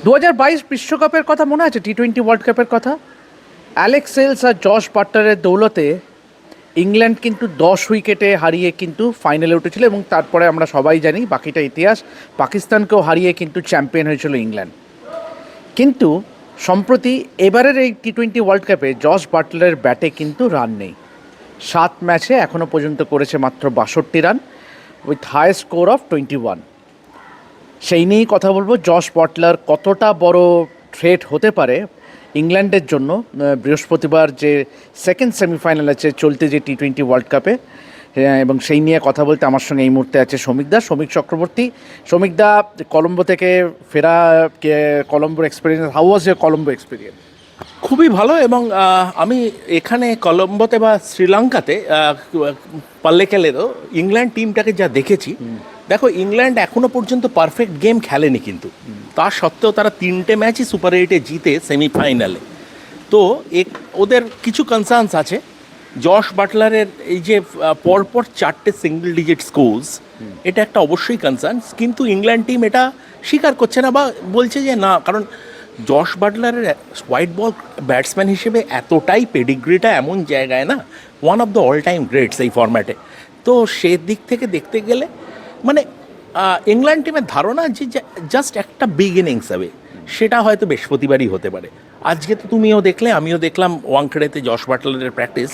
2022 বিশ্বকাপের কথা মনে আছে? টি-20 ওয়ার্ল্ড কাপের কথা। অ্যালেক্স সেলস আর জশ বাটলারের দৌলতে ইংল্যান্ড কিন্তু 10 উইকেটে হারিয়ে কিন্তু ফাইনালে উঠেছিল, এবং তারপরে আমরা সবাই জানি বাকিটা ইতিহাস। পাকিস্তানকেও হারিয়ে কিন্তু চ্যাম্পিয়ন হয়েছিল ইংল্যান্ড। কিন্তু সম্প্রতি এবারের এই টি-20 ওয়ার্ল্ড কাপে জশ বাটলারের ব্যাটে কিন্তু রান নেই। 7 ম্যাচে এখনও পর্যন্ত করেছে মাত্র 62 run, with high score of 21। সেই নিয়েই কথা বলবো, জশ বাটলার কতটা বড় থ্রেট হতে পারে ইংল্যান্ডের জন্য বৃহস্পতিবার যে সেকেন্ড সেমিফাইনাল আছে চলতে যে টি-20 ওয়ার্ল্ড কাপে। এবং সেই নিয়ে কথা বলতে আমার সঙ্গে এই মুহূর্তে আছে সমীক চক্রবর্তী। সমীকদা, কলম্বো থেকে ফেরা, কলম্বোর experience, how was your Colombo experience? খুবই ভালো। এবং আমি এখানে কলম্বোতে বা শ্রীলঙ্কাতে পাল্লেকেলেরও ইংল্যান্ড টিমটাকে যা দেখেছি, দেখো ইংল্যান্ড এখনও পর্যন্ত পারফেক্ট গেম খেলেনি, কিন্তু তা সত্ত্বেও তারা 3টে ম্যাচই সুপার 8-এ জিতে সেমিফাইনালে। তো ওদের কিছু কনসার্নস আছে। জশ বাটলারের এই যে পরপর 4টে সিঙ্গল ডিজিট স্কোরস, এটা একটা অবশ্যই কনসার্নস, কিন্তু ইংল্যান্ড টিম এটা স্বীকার করছে না বা বলছে যে না, কারণ জশ বাটলারের হোয়াইট বল ব্যাটসম্যান হিসেবে এতটাই পেডিগ্রিটা এমন জায়গায় না, one of the all time greats এই ফরম্যাটে। তো সেদিক থেকে দেখতে গেলে মানে ইংল্যান্ড টিমের ধারণা যে জাস্ট একটা বিগ ইনিংস হবে, সেটা হয়তো বৃহস্পতিবারই হতে পারে। আজকে তো তুমিও দেখলে, আমিও দেখলাম ওয়াংখেড়েতে জশ বাটলারের প্র্যাকটিস।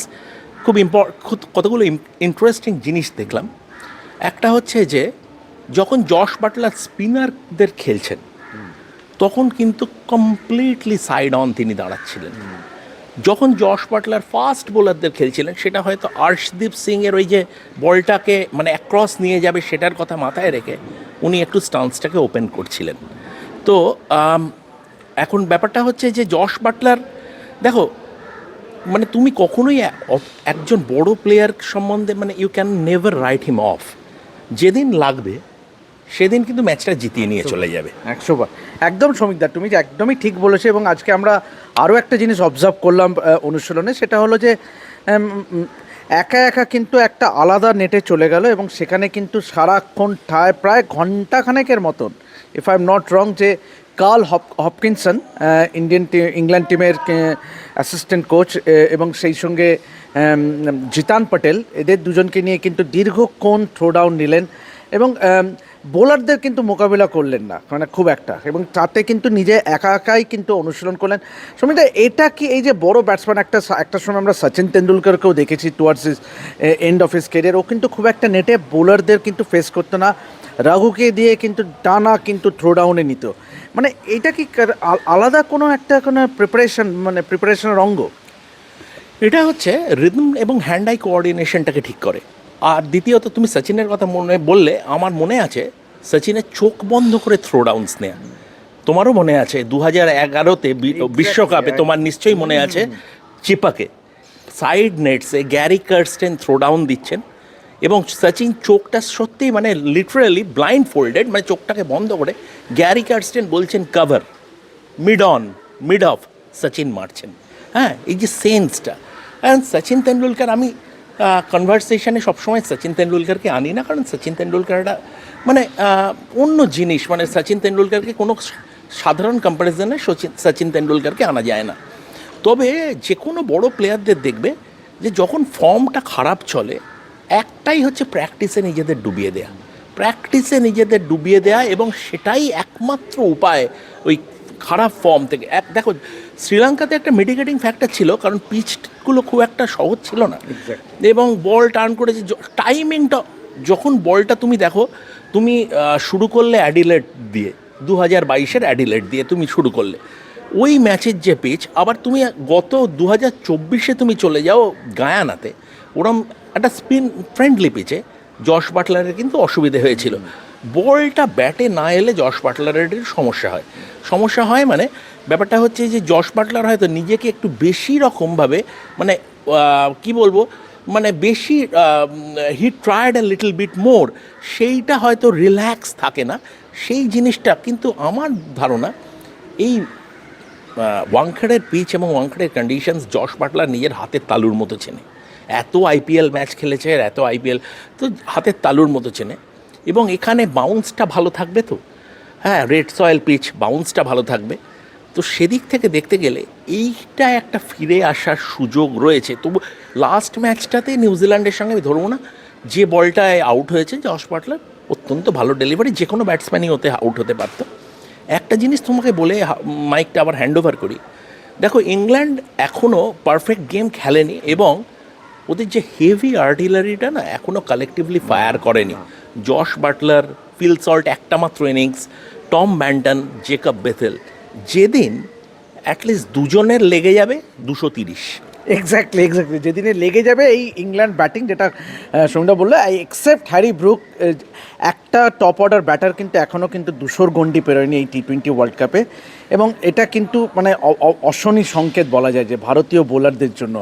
খুব কতগুলো ইন্টারেস্টিং জিনিস দেখলাম। একটা হচ্ছে যে যখন জশ বাটলার স্পিনারদের খেলছেন, তখন কিন্তু কমপ্লিটলি সাইড অন তিনি দাঁড়াচ্ছিলেন। যখন জশ বাটলার ফাস্ট বোলারদের খেলছিলেন, সেটা হয়তো আর্শদীপ সিংয়ের ওই যে বলটাকে মানে অ্যাক্রস নিয়ে যাবে সেটার কথা মাথায় রেখে উনি একটু স্টান্সটাকে ওপেন করছিলেন। তো এখন ব্যাপারটা হচ্ছে যে জশ বাটলার, দেখো মানে তুমি কখনোই একজন বড় প্লেয়ার সম্বন্ধে মানে you can never write him off. যেদিন লাগবে সেদিন কিন্তু ম্যাচটা জিতিয়ে নিয়ে চলে যাবে 100বার। একদম সমীকদা, তুমি যে একদমই ঠিক বলেছো। এবং আজকে আমরা আরও একটা জিনিস অবজার্ভ করলাম অনুশীলনে, সেটা হলো যে একা একা কিন্তু একটা আলাদা নেটে চলে গেল, এবং সেখানে কিন্তু সারাক্ষণ প্রায় ঘন্টাখানেকের মতন, if I am not wrong, যে কার্ল হপকিনসন ইংল্যান্ড টিমের অ্যাসিস্ট্যান্ট কোচ, এবং সেই সঙ্গে জিতান পটেল, এদের দুজনকে নিয়ে কিন্তু দীর্ঘক্ষণ থ্রো ডাউন নিলেন, এবং বোলারদের কিন্তু মোকাবিলা করলেন না মানে খুব একটা, এবং তাতে কিন্তু নিজে একা একাই কিন্তু অনুশীলন করলেন। সমীদা, এটা কি এই যে বড় ব্যাটসম্যান, একটা সময় আমরা সচিন তেন্ডুলকরকেও দেখেছি towards his end of his career, ও কিন্তু খুব একটা নেটে বোলারদের কিন্তু ফেস করতো না, রাঘুকে দিয়ে কিন্তু টানা কিন্তু থ্রো ডাউনে নিত। মানে এটা কি আলাদা কোনো প্রিপারেশনের অঙ্গ? এটা হচ্ছে রিদম এবং হ্যান্ড আই কোঅর্ডিনেশনটাকে ঠিক করে। আর দ্বিতীয়ত তুমি সচিনের কথা মনে বললে, আমার মনে আছে সচিনের চোখ বন্ধ করে থ্রো ডাউন্স নেয়া। তোমারও মনে আছে 2011-তে বিশ্বকাপে, তোমার নিশ্চয়ই মনে আছে, চিপাকে সাইড নেটসে গ্যারি কার্স্টেন থ্রো ডাউন দিচ্ছেন, এবং সচিন চোখটা সত্যিই মানে লিটারালি ব্লাইন্ড ফোল্ডেড, মানে চোখটাকে বন্ধ করে গ্যারি কার্স্টেন বলছেন কভার, মিড অফ, সচিন মারছেন। হ্যাঁ, এই যে সেন্সটা। অ্যান্ড সচিন তেন্ডুলকর, আমি কনভারসেশনে সবসময় সচিন তেন্ডুলকরকে আনি না, কারণ সচিন তেন্ডুলকর একটা মানে অন্য জিনিস, মানে সচিন তেন্ডুলকরকে কোনো সাধারণ কম্প্যারিজনে সচিন তেন্ডুলকরকে আনা যায় না। তবে যে কোনো বড় প্লেয়ারদের দেখবে যে যখন ফর্মটা খারাপ চলে, একটাই হচ্ছে প্র্যাকটিসে নিজেদের ডুবিয়ে দেয়া, এবং সেটাই একমাত্র উপায় ওই খারাপ ফর্ম থেকে। দেখো শ্রীলঙ্কাতে একটা মিটিগেটিং ফ্যাক্টর ছিল, কারণ পিচগুলো খুব একটা সহজ ছিল না, এবং বল টার্ন করেছে টাইমিংটা, যখন বলটা তুমি দেখো, তুমি শুরু করলে অ্যাডিলেড দিয়ে, 2022-এর অ্যাডিলেড দিয়ে তুমি শুরু করলে ওই ম্যাচের যে পিচ, আবার তুমি গত 2024-এ তুমি চলে যাও গায়ানাতে, ওরম একটা স্পিন ফ্রেন্ডলি পিচে জশ বাটলারের কিন্তু অসুবিধে হয়েছিল। বলটা ব্যাটে না এলে জশ বাটলারের সমস্যা হয় মানে ব্যাপারটা হচ্ছে যে জশ বাটলার হয়তো নিজেকে একটু বেশি রকমভাবে মানে কি বলবো, মানে বেশি he tried a little bit more, সেইটা হয়তো রিল্যাক্স থাকে না সেই জিনিসটা। কিন্তু আমার ধারণা এই ওয়াংখেড়ের পিচ এবং ওয়াংখেড়ের কন্ডিশনস জশ বাটলার নিজের হাতের তালুর মতো চেনে। এত আইপিএল ম্যাচ খেলেছে, তো হাতের তালুর মতো চেনে, এবং এখানে বাউন্সটা ভালো থাকবে। তো হ্যাঁ, রেড সয়েল পিচ, বাউন্সটা ভালো থাকবে। তো সেদিক থেকে দেখতে গেলে এইটা একটা ফিরে আসার সুযোগ রয়েছে। তবু লাস্ট ম্যাচটাতে নিউজিল্যান্ডের সঙ্গে আমি ধরবো না, যে বলটায় আউট হয়েছে জশ বাটলার, অত্যন্ত ভালো ডেলিভারি, যে কোনো ব্যাটসম্যানই ওতে আউট হতে পারতো। একটা জিনিস তোমাকে বলে মাইকটা আবার হ্যান্ড ওভার করি। দেখো, ইংল্যান্ড এখনও পারফেক্ট গেম খেলেনি এবং ওদের যে হেভি আর্টিলারিটা না এখনও কালেকটিভলি ফায়ার করেনি। জশ বাটলার, ফিল সল্ট একটা মাত্র innings, Tom Banton, Jacob Bethell, যেদিন অ্যাটলিস্ট দুজনের লেগে যাবে 230। এক্স্যাক্টলি যেদিনে লেগে যাবে এই ইংল্যান্ড ব্যাটিং, যেটা সৌম্যদা বললো, আই এক্সেপ্ট হ্যারি ব্রুক, একটা টপ অর্ডার ব্যাটার কিন্তু এখনও কিন্তু 200 গন্ডি পেরোয়নি এই T20 ওয়ার্ল্ড কাপে। এবং এটা কিন্তু মানে অশনি সংকেত বলা যায় যে ভারতীয় বোলারদের জন্য।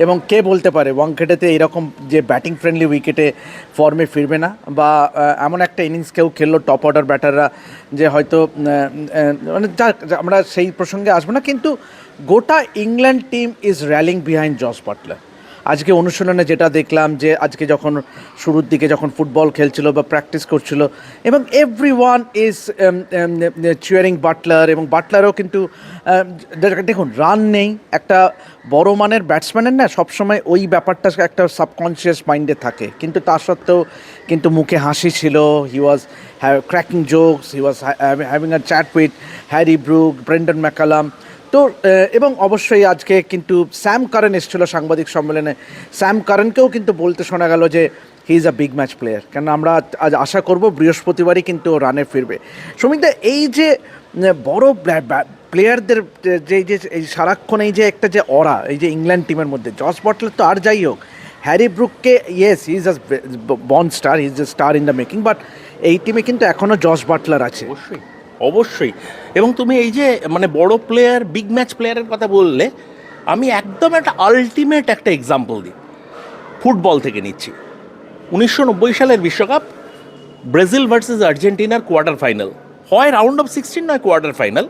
এবং কে বলতে পারে ওয়াংখেড়েতে এরকম যে ব্যাটিং ফ্রেন্ডলি উইকেটে ফর্মে ফিরবে না, বা এমন একটা ইনিংস কেউ খেললো টপ অর্ডার ব্যাটাররা যে হয়তো মানে আমরা সেই প্রসঙ্গে আসবো না। কিন্তু গোটা England team is rallying behind Jos Buttler. আজকে অনুশীলনে যেটা দেখলাম, যে আজকে যখন শুরুর দিকে যখন ফুটবল খেলছিল বা প্র্যাকটিস করছিল, এবং every one is cheering Buttler. এবং বাটলারও কিন্তু দেখুন, রান নেই, একটা বড় মানের ব্যাটসম্যানের না সবসময় ওই ব্যাপারটা একটা সাবকনশিয়াস মাইন্ডে থাকে, কিন্তু তা সত্ত্বেও কিন্তু মুখে হাসি ছিল। He was cracking jokes, he was having a chat with Harry Brook, Brendon McCullum. তো এবং অবশ্যই আজকে কিন্তু স্যাম কারেন এসেছিলো সাংবাদিক সম্মেলনে। স্যাম কারেনকেও কিন্তু বলতে শোনা গেল যে হি is a big match player, কেন আমরা আজ আশা করব বৃহস্পতিবারই কিন্তু রানে ফিরবে। সুমিতা, এই যে বড় প্লেয়ারদের যে এই সারাক্ষণ এই যে একটা যে অরা এই যে ইংল্যান্ড টিমের মধ্যে, জস বাটলার তো আর যাই হোক, হ্যারি ব্রুককে yes he is a born star, he is a star in the making, but এই টিমে কিন্তু এখনও জস বাটলার আছে। অবশ্যই অবশ্যই। এবং তুমি এই যে মানে বড় প্লেয়ার, বিগ ম্যাচ প্লেয়ারের কথা বললে, আমি একদম একটা আলটিমেট একটা এক্সাম্পল দিই, ফুটবল থেকে নিচ্ছি। 1990 সালের বিশ্বকাপ, ব্রাজিল ভার্সেস আর্জেন্টিনার কোয়ার্টার ফাইনাল হয়, রাউন্ড অফ 16 নয়, কোয়ার্টার ফাইনাল।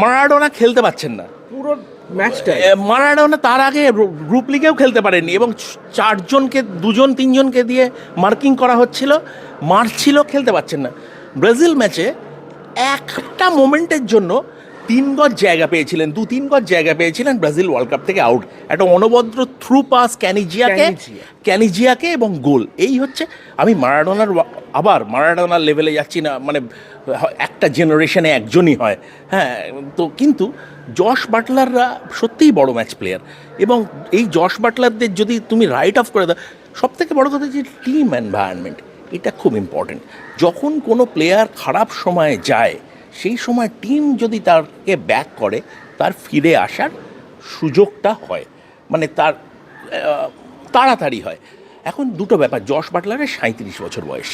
মারাডোনা খেলতে পারছেন না পুরো ম্যাচটা। মারাডোনা তার আগে গ্রুপ লিগেও খেলতে পারেননি, এবং চারজনকে, দুজন তিনজনকে দিয়ে মার্কিং করা হচ্ছিল, মারছিল, খেলতে পারছেন না। ব্রাজিল ম্যাচে একটা মোমেন্টের জন্য 3 গজ জায়গা পেয়েছিলেন, 2-3 গজ জায়গা পেয়েছিলেন, ব্রাজিল ওয়ার্ল্ড কাপ থেকে আউট। একটা অনবদ্র থ্রু পাস ক্যানিজিয়াকে এবং গোল। এই হচ্ছে, আমি মারাডোনার লেভেলে যাচ্ছি না, মানে একটা জেনারেশনে একজনই হয়, হ্যাঁ। তো কিন্তু জশ বাটলাররা সত্যিই বড় ম্যাচ প্লেয়ার, এবং এই জশ বাটলারদের যদি তুমি রাইট অফ করে দাও, সবথেকে বড় কথা যে টিম এনভায়রনমেন্ট, এটা খুব ইম্পর্টেন্ট। যখন কোনো প্লেয়ার খারাপ সময়ে যায়, সেই সময় টিম যদি তাকে ব্যাক করে, তার ফিরে আসার সুযোগটা হয়, মানে তার তাড়াতাড়ি হয়। এখন দুটো ব্যাপার, জশ বাটলারের 37 বছর বয়স,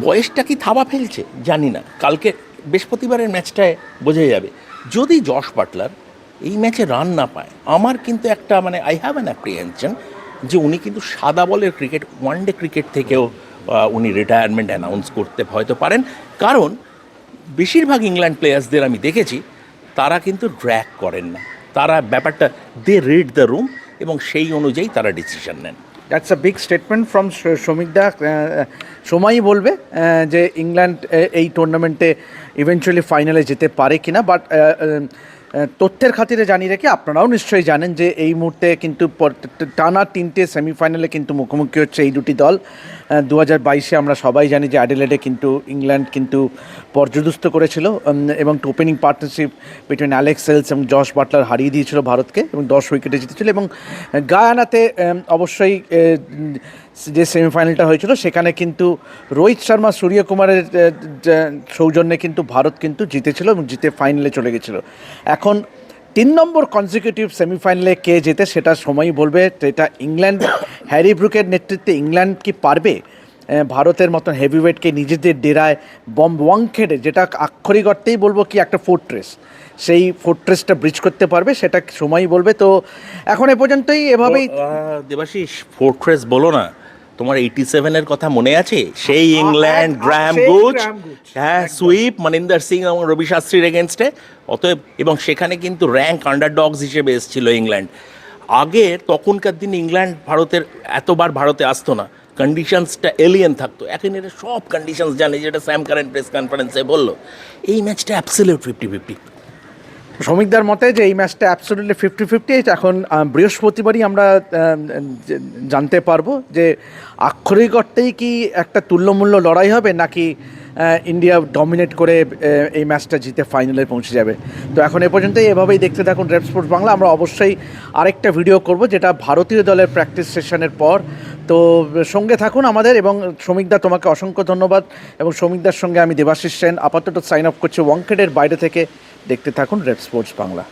বয়সটা কি থাবা ফেলছে জানি না, কালকে বৃহস্পতিবারের ম্যাচটায় বোঝা যাবে। যদি জশ বাটলার এই ম্যাচে রান না পায়, আমার কিন্তু একটা মানে আই হ্যাভ অ্যান অ্যাপ্রিহেনশন যে উনি কিন্তু সাদা বলের ক্রিকেট, ওয়ানডে ক্রিকেট থেকেও উনি রিটায়ারমেন্ট অ্যানাউন্স করতে হয়তো পারেন। কারণ বেশিরভাগ ইংল্যান্ড প্লেয়ার্সদের আমি দেখেছি, তারা কিন্তু ড্র্যাগ করেন না, তারা ব্যাপারটা দে রিড দ্য রুম, এবং সেই অনুযায়ী তারা ডিসিশন নেন। That's a big statement from শ্রমিকদা। সময়ই বলবে যে ইংল্যান্ড এই টুর্নামেন্টে ইভেনচুয়ালি ফাইনালে যেতে পারে কিনা। বাট তথ্যের খাতিরে জানিয়ে রেখে, আপনারাও নিশ্চয়ই জানেন যে এই মুহূর্তে কিন্তু টানা 3টে সেমিফাইনালে কিন্তু মুখোমুখি হচ্ছে এই দুটি দল। 2022-এ আমরা সবাই জানি যে অ্যাডিলেডে কিন্তু ইংল্যান্ড কিন্তু পর্যদস্ত করেছিল, এবং opening partnership between Alex Hales এবং জশ বাটলার হারিয়ে দিয়েছিল ভারতকে, এবং 10 উইকেটে জিতেছিল। এবং গায়ানাতে অবশ্যই যে সেমিফাইনালটা হয়েছিল, সেখানে কিন্তু রোহিত শর্মা, সূর্যকুমারের সৌজন্যে কিন্তু ভারত কিন্তু জিতেছিল এবং জিতে ফাইনালে চলে গেছিল। এখন 3 নম্বর কনজিকিউটিভ সেমিফাইনালে কে জেতে সেটা সময়ই বলবে। এটা ইংল্যান্ড, হ্যারি ব্রুকের নেতৃত্বে ইংল্যান্ড কি পারবে ভারতের মতন হেভিওয়েটকে নিজেদের ডেরায় ওয়াংখেড়ে, যেটা আক্ষরিক অর্থেই বলবো কি একটা ফোর্ট্রেস, সেই ফোর্ট্রেসটা ব্রিজ করতে পারবে, সেটা সময়ই বলবে। তো এখন এ পর্যন্তই এভাবেই। দেবাশিস, ফোর্ট্রেস বলো না, তোমার 87-এর কথা মনে আছে? সেই ইংল্যান্ড, গ্র্যাহাম গুচ, হ্যাঁ, সুইপ মনিন্দর সিং এবং রবি শাস্ত্রীর এগেনস্টে, অতএব, এবং সেখানে কিন্তু র্যাঙ্ক আন্ডারডগস হিসেবে এসেছিল ইংল্যান্ড। আগের তখনকার দিনে ইংল্যান্ড ভারতের এতবার ভারতে আসতো না, কন্ডিশনসটা এলিয়েন থাকতো, এখন এটা সব কন্ডিশনস জানে, যেটা স্যাম কারেন প্রেস কনফারেন্সে বললো। এই ম্যাচটা অ্যাবসলিউট 50-50। শ্রমিকদার মতে যে এই ম্যাচটা অ্যাবসলিউটলি 50-50। এখন বৃহস্পতিবারই আমরা জানতে পারবো যে আক্ষরিক অর্থেই কি একটা তুল্যমূল্য লড়াই হবে, নাকি ইন্ডিয়া ডমিনেট করে এই ম্যাচটা জিতে ফাইনালে পৌঁছে যাবে। তো এখন এ পর্যন্তই, এভাবেই দেখতে থাকুন রেড স্পোর্টস বাংলা। আমরা অবশ্যই আরেকটা ভিডিও করব যেটা ভারতীয় দলের প্র্যাকটিস সেশনের পর। তো সঙ্গে থাকুন আমাদের। এবং শ্রমিকদা, তোমাকে অসংখ্য ধন্যবাদ। এবং শ্রমিকদার সঙ্গে আমি দেবাশিস সেন আপাতত সাইন অফ করছি ওয়াংখেড়ের বাইরে থেকে। দেখতে থাকুন রেড স্পোর্টস বাংলা।